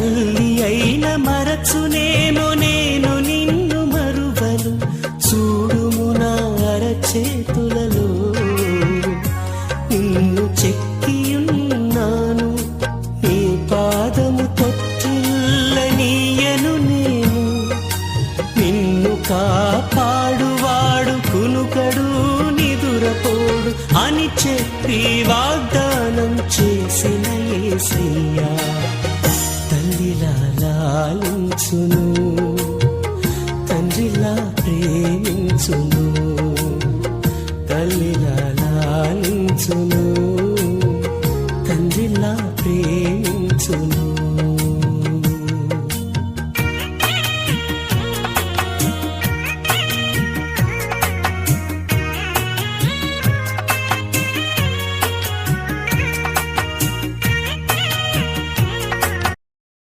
తల్లి అయిన మరచునేమో నేను నిన్ను మరువను. చూడుము నా అరచేతులలో నిన్ను చెక్కియున్నాను. నీ పాదము తొట్టిల్లనీయను నేను. నిన్ను కాపాడువాడు కునుకడు నిదురపోడు అని చెప్పి వాగ్దానం చేసిన యేసయ్యా తల్లిలా లాలించును.